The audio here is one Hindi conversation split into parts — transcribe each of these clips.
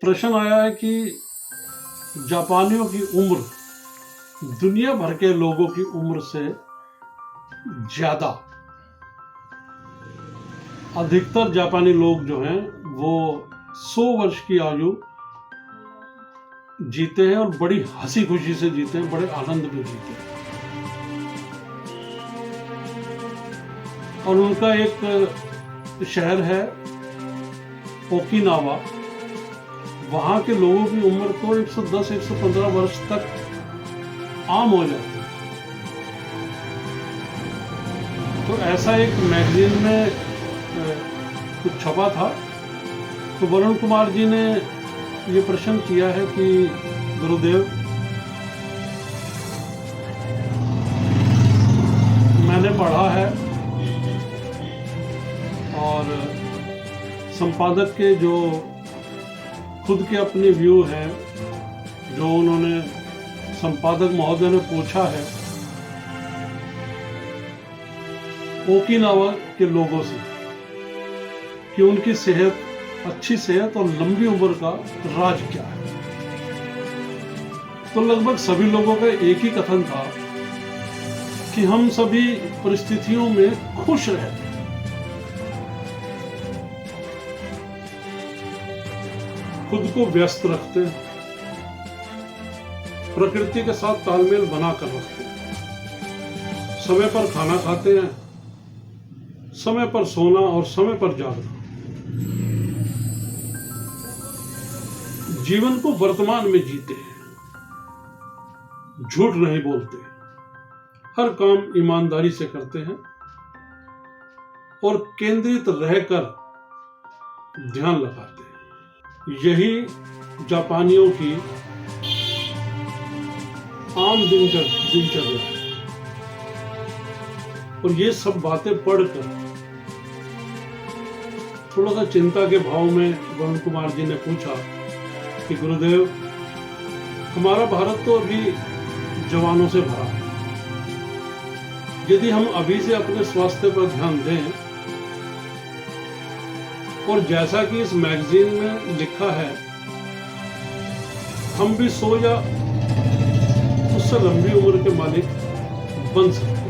प्रश्न आया है कि जापानियों की उम्र दुनिया भर के लोगों की उम्र से ज्यादा। अधिकतर जापानी लोग जो हैं वो 100 वर्ष की आयु जीते हैं और बड़ी हंसी खुशी से जीते हैं, बड़े आनंद में जीते हैं। और उनका एक शहर है ओकिनावा, वहां के लोगों की उम्र तो 110-115 वर्ष तक आम हो जाती है। तो ऐसा एक मैगजीन में कुछ छपा था, तो वरुण कुमार जी ने ये प्रश्न किया है कि गुरुदेव, मैंने पढ़ा है और संपादक के जो खुद के अपने व्यू हैं, जो उन्होंने संपादक महोदय ने पूछा है ओकिनावा के लोगों से कि उनकी सेहत, अच्छी सेहत और लंबी उम्र का राज क्या है, तो लगभग सभी लोगों का एक ही कथन था कि हम सभी परिस्थितियों में खुश रहते हैं। खुद को व्यस्त रखते हैं, प्रकृति के साथ तालमेल बनाकर रखते हैं, समय पर खाना खाते हैं, समय पर सोना और समय पर जागना। जीवन को वर्तमान में जीते हैं, झूठ नहीं बोलते, हर काम ईमानदारी से करते हैं और केंद्रित रहकर ध्यान लगाते हैं। यही जापानियों की आम दिनचर्या है। और ये सब बातें पढ़कर थोड़ा सा चिंता के भाव में वरुण कुमार जी ने पूछा कि गुरुदेव, हमारा भारत तो अभी जवानों से भरा है। यदि हम अभी से अपने स्वास्थ्य पर ध्यान दें और जैसा कि इस मैगजीन में लिखा है, हम भी 100 या उससे लंबी उम्र के मालिक बन सकते हैं।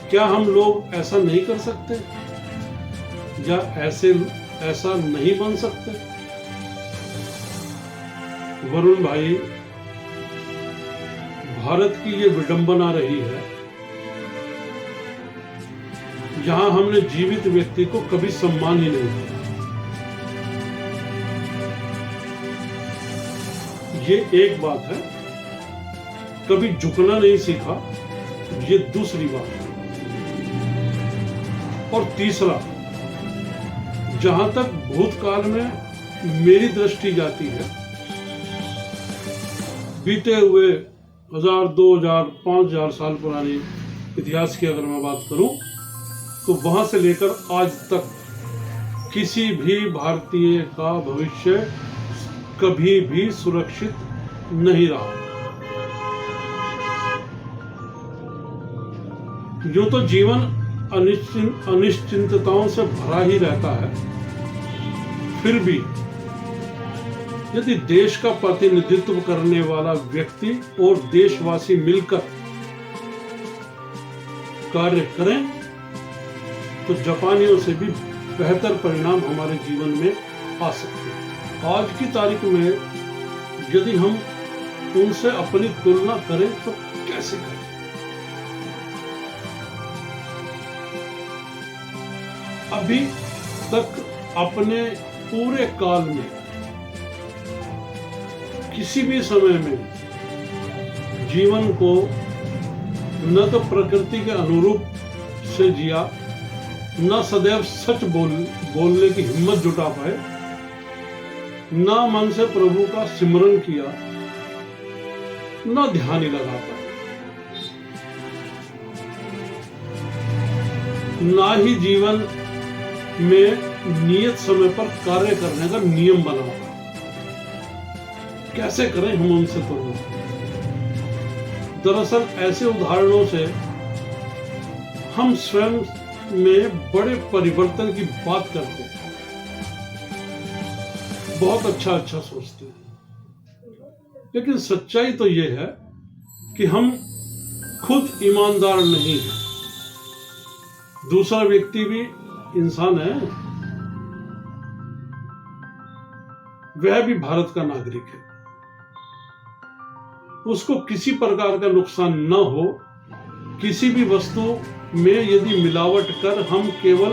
क्या हम लोग ऐसा नहीं कर सकते या ऐसा नहीं बन सकते? वरुण भाई, भारत की ये विडंबना रही है, जहां हमने जीवित व्यक्ति को कभी सम्मान ही नहीं दिया। ये एक बात है। कभी झुकना नहीं सीखा, ये दूसरी बात है। और तीसरा, जहां तक भूतकाल में मेरी दृष्टि जाती है, बीते हुए 1000, 2000, 5000 साल पुराने इतिहास की अगर मैं बात करूं, तो वहां से लेकर आज तक किसी भी भारतीय का भविष्य कभी भी सुरक्षित नहीं रहा। यूं तो जीवन अनिश्चितताओं से भरा ही रहता है, फिर भी यदि देश का प्रतिनिधित्व करने वाला व्यक्ति और देशवासी मिलकर कार्य करें, तो जापानियों से भी बेहतर परिणाम हमारे जीवन में आ सकते हैं। आज की तारीख में यदि हम उनसे अपनी तुलना करें तो कैसे करें? अभी तक अपने पूरे काल में किसी भी समय में जीवन को न तो प्रकृति के अनुरूप से जिया, न सदैव सच बोलनेที่ हिम्मत जुटा पाए, न मन से प्रभु का सिमरन किया, न ध्यान ही लगा पाए, ना ही जीवन में नियत समय पर कार्य करने का नियम बना पाए। कैसे करें हम उनसे तुलना? दरअसल ऐसे उदाहरणों से हम स्वयं में बड़े परिवर्तन की बात करते हैं। बहुत अच्छा अच्छा सोचते हैं, लेकिन सच्चाई तो ये है कि हम खुद ईमानदार नहीं हैं। दूसरा व्यक्ति भी इंसान है, वह भी भारत का नागरिक है, उसको किसी प्रकार का नुकसान न हो। किसी भी वस्तु में यदि मिलावट कर हम केवल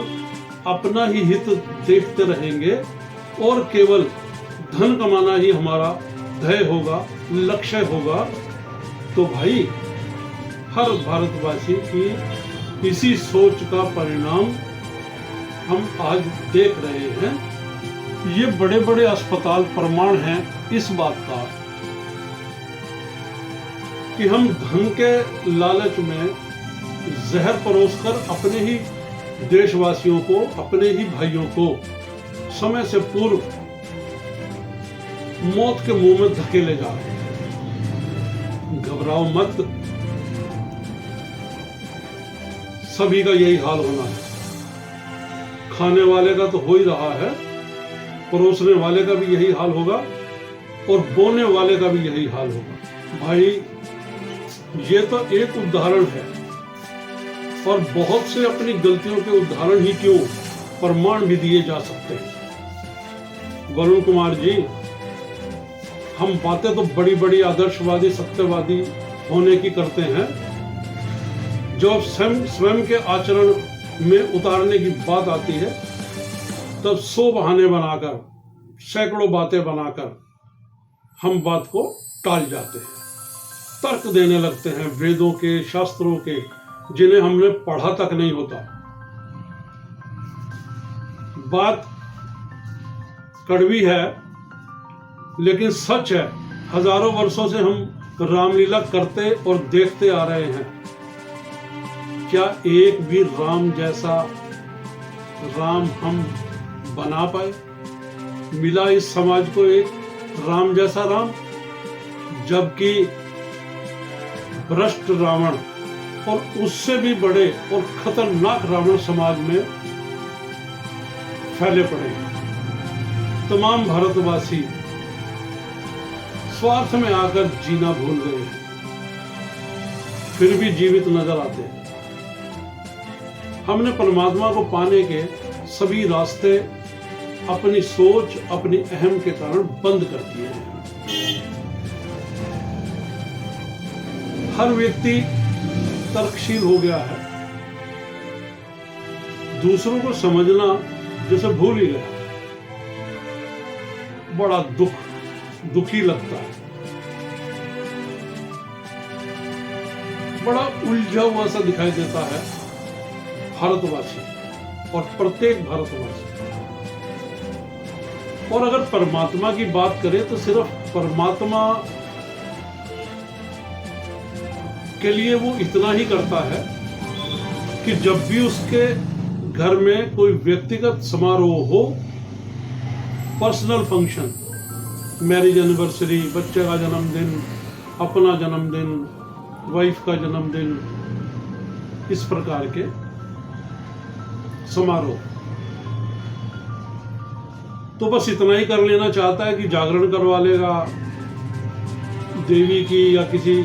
अपना ही हित देखते रहेंगे और केवल धन कमाना ही हमारा ध्येय होगा, लक्ष्य होगा, तो भाई हर भारतवासी की इसी सोच का परिणाम हम आज देख रहे हैं। ये बड़े बड़े अस्पताल प्रमाण हैं इस बात का कि हम धन के लालच में जहर परोसकर अपने ही देशवासियों को, अपने ही भाइयों को समय से पूर्व मौत के मुंह में धकेले जा रहे हैं। घबराओ मत, सभी का यही हाल होना है। खाने वाले का तो हो ही रहा है, परोसने वाले का भी यही हाल होगा और बोने वाले का भी यही हाल होगा। भाई ये तो एक उदाहरण है, और बहुत से अपनी गलतियों के उदाहरण ही क्यों, प्रमाण भी दिए जा सकते हैं। वरुण कुमार जी, हम बातें तो बड़ी बड़ी आदर्शवादी, सत्यवादी होने की करते हैं, जब स्वयं के आचरण में उतारने की बात आती है तब 100 बहाने बनाकर, सैकड़ों बातें बनाकर हम बात को टाल जाते हैं, तर्क देने लगते हैं वेदों के, शास्त्रों के, जिन्हें हमने पढ़ा तक नहीं होता। बात कड़वी है लेकिन सच है। हजारों वर्षों से हम रामलीला करते और देखते आ रहे हैं। क्या एक भी राम जैसा राम हम बना पाए? मिला इस समाज को एक राम जैसा राम? जबकि भ्रष्ट रावण और उससे भी बड़े और खतरनाक रावण समाज में फैले पड़े हैं। तमाम भारतवासी स्वार्थ में आकर जीना भूल गए हैं, फिर भी जीवित नजर आते हैं। हमने परमात्मा को पाने के सभी रास्ते अपनी सोच, अपनी अहम के कारण बंद कर दिए हैं। हर व्यक्ति तर्कशील हो गया है, दूसरों को समझना जैसे भूल ही गया। बड़ा दुखी लगता है, बड़ा उलझा हुआ सा दिखाई देता है भारतवासी, और प्रत्येक भारतवासी। और अगर परमात्मा की बात करें तो सिर्फ परमात्मा के लिए वो इतना ही करता है कि जब भी उसके घर में कोई व्यक्तिगत समारोह हो, पर्सनल फंक्शन, मैरिज एनिवर्सरी, बच्चे का जन्मदिन, अपना जन्मदिन, वाइफ का जन्मदिन, इस प्रकार के समारोह, तो बस इतना ही कर लेना चाहता है कि जागरण करवा लेगा, देवी की या किसी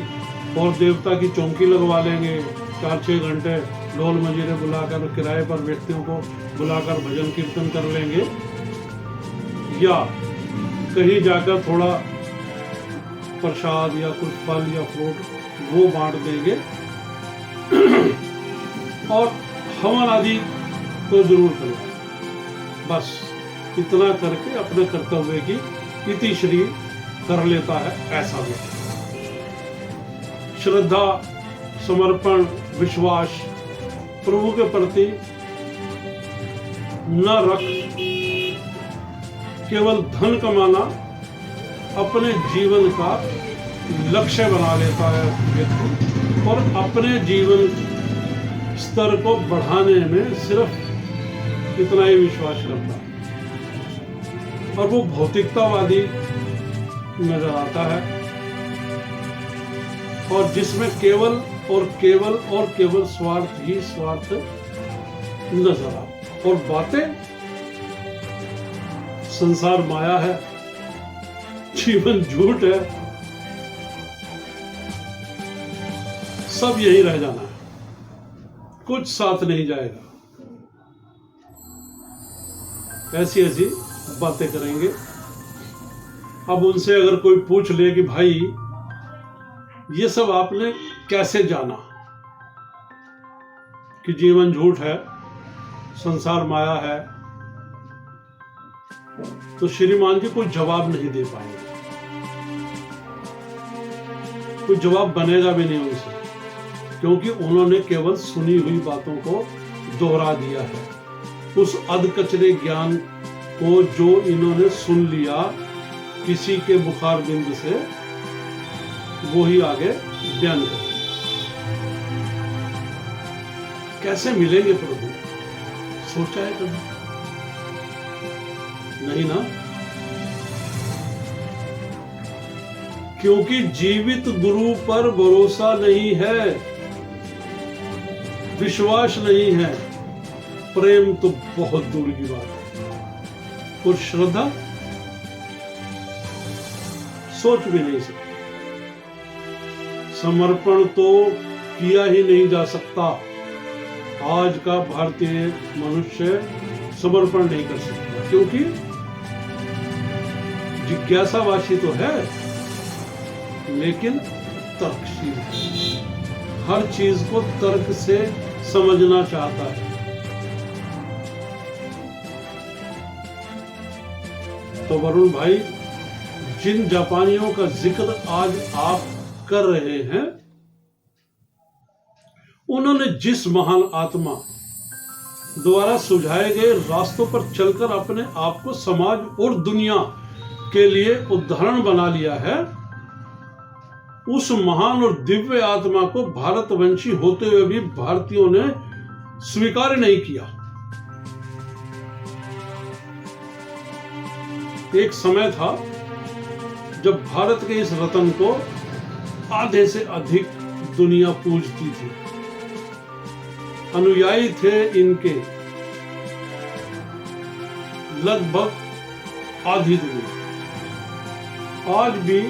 और देवता की चौकी लगवा लेंगे, 4-6 घंटे ढोल मंजीरे बुलाकर, किराए पर व्यक्तियों को बुलाकर भजन कीर्तन कर लेंगे, या कहीं जाकर थोड़ा प्रसाद या कुछ फल या फ्रूट वो बांट देंगे, और हवन आदि तो जरूर करें। बस इतना करके अपने कर्तव्य की इतिश्री कर लेता है ऐसा व्यक्ति। श्रद्धा, समर्पण, विश्वास प्रभु के प्रति न रख केवल धन कमाना अपने जीवन का लक्ष्य बना लेता है व्यक्ति, और अपने जीवन स्तर को बढ़ाने में सिर्फ इतना ही विश्वास करता है, और वो भौतिकतावादी नजर आता है, और जिसमें केवल और केवल और केवल स्वार्थ ही स्वार्थ नजर आता। और बातें, संसार माया है, जीवन झूठ है, सब यही रह जाना है, कुछ साथ नहीं जाएगा। ऐसी ऐसी बातें करेंगे। अब उनसे अगर कोई पूछ ले कि भाई ये सब आपने कैसे जाना कि जीवन झूठ है, संसार माया है, तो श्रीमान जी कोई जवाब नहीं दे पाएंगे, कोई जवाब बनेगा भी नहीं उनसे, क्योंकि उन्होंने केवल सुनी हुई बातों को दोहरा दिया है। उस अधकचरे ज्ञान को जो इन्होंने सुन लिया किसी के बुखार बिंद से, वो ही आगे बयान कर। कैसे मिलेंगे प्रभु, सोचा है कभी? नहीं ना, क्योंकि जीवित गुरु पर भरोसा नहीं है, विश्वास नहीं है, प्रेम तो बहुत दूर की बात है, और श्रद्धा सोच भी नहीं सकते। समर्पण तो किया ही नहीं जा सकता। आज का भारतीय मनुष्य समर्पण नहीं कर सकता, क्योंकि जिज्ञासावासी तो है लेकिन तर्कशील है, हर चीज को तर्क से समझना चाहता है। तो वरुण भाई, जिन जापानियों का जिक्र आज आप कर रहे हैं, उन्होंने जिस महान आत्मा द्वारा सुझाए गए रास्तों पर चलकर अपने आप को समाज और दुनिया के लिए उदाहरण बना लिया है, उस महान और दिव्य आत्मा को भारतवंशी होते हुए भी भारतीयों ने स्वीकार नहीं किया। एक समय था जब भारत के इस रत्न को आधे से अधिक दुनिया पूजती थी, अनुयायी थे इनके लगभग आधी दुनिया। आज भी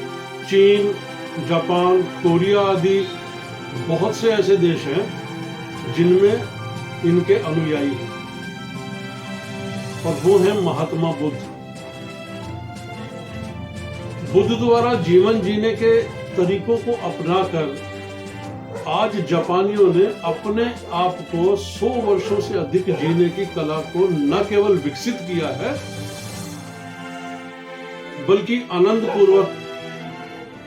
चीन, जापान, कोरिया आदि बहुत से ऐसे देश हैं जिनमें इनके अनुयायी हैं, और वो हैं महात्मा बुद्ध। बुद्ध द्वारा जीवन जीने के तरीकों को अपनाकर आज जापानियों ने अपने आप को 100 वर्षों से अधिक जीने की कला को न केवल विकसित किया है, बल्कि आनंद पूर्वक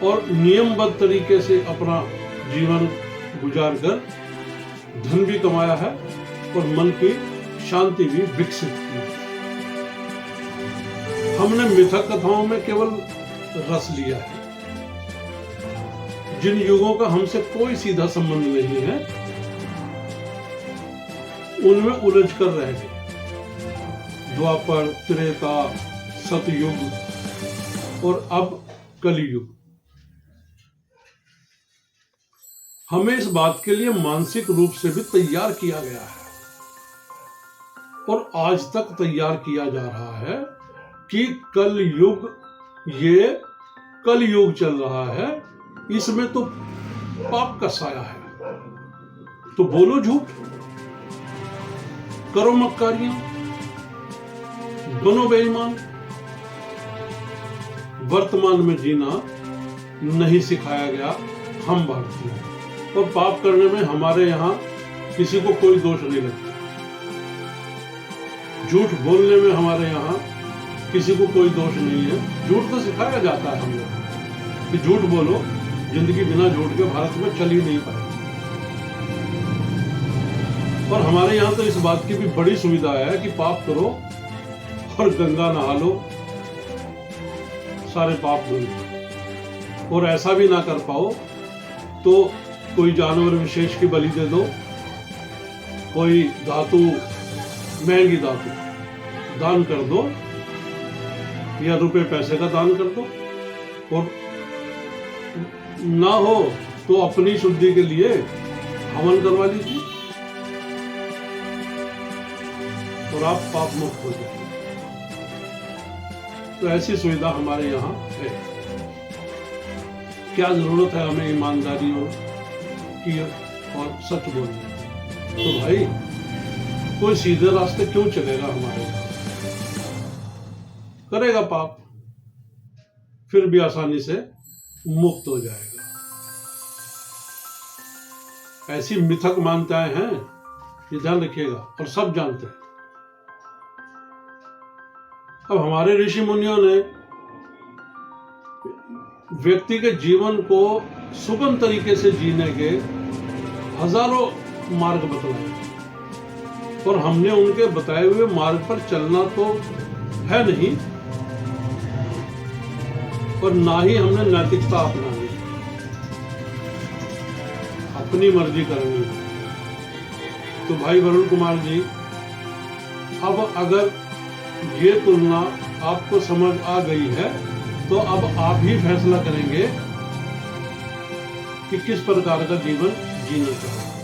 और नियमबद्ध तरीके से अपना जीवन गुजारकर धन भी कमाया है और मन की शांति भी विकसित की है। हमने मिथक कथाओं में केवल रस लिया है, जिन युगों का हमसे कोई सीधा संबंध नहीं है, उनमें उलझ कर रह गए। द्वापर, त्रेता, सतयुग और अब कलियुग। हमें इस बात के लिए मानसिक रूप से भी तैयार किया गया है और आज तक तैयार किया जा रहा है कि कलयुग, ये कलयुग चल रहा है, इसमें तो पाप का साया है, तो बोलो झूठ, करो मक्कारियां, बनो बेईमान। वर्तमान में जीना नहीं सिखाया गया हम भारतीय, और पाप करने में हमारे यहाँ किसी को कोई दोष नहीं लगता। झूठ बोलने में हमारे यहाँ किसी को कोई दोष नहीं है। झूठ तो सिखाया जाता है हम लोग कि झूठ बोलो, जिंदगी बिना झूठ के भारत में चल ही नहीं पाए। और हमारे यहाँ तो इस बात की भी बड़ी सुविधा है कि पाप करो और गंगा नहा लो, सारे पाप धुल। और ऐसा भी ना कर पाओ तो कोई जानवर विशेष की बलि दे दो, कोई धातु, महंगी धातु दान कर दो, या रुपए पैसे का दान कर दो, और ना हो तो अपनी शुद्धि के लिए हवन करवा लीजिए और आप पाप मुक्त हो जाए। तो ऐसी सुविधा हमारे यहाँ है। क्या जरूरत है हमें ईमानदारी की और सच बोलने की? तो भाई कोई सीधे रास्ते क्यों चलेगा हमारे साथ? करेगा पाप, फिर भी आसानी से मुक्त हो जाएगा। ऐसी मिथक मान्यताएं हैं, ये ध्यान रखिएगा, और सब जानते हैं। अब हमारे ऋषि मुनियों ने व्यक्ति के जीवन को सुगम तरीके से जीने के हजारों मार्ग बतलाए, और हमने उनके बताए हुए मार्ग पर चलना तो है नहीं, और ना ही हमने नैतिकता अपनानी, अपनी मर्जी करनी है। तो भाई वरुण कुमार जी, अब अगर ये तुलना आपको समझ आ गई है तो अब आप ही फैसला करेंगे कि किस प्रकार का जीवन जीना चाहिए।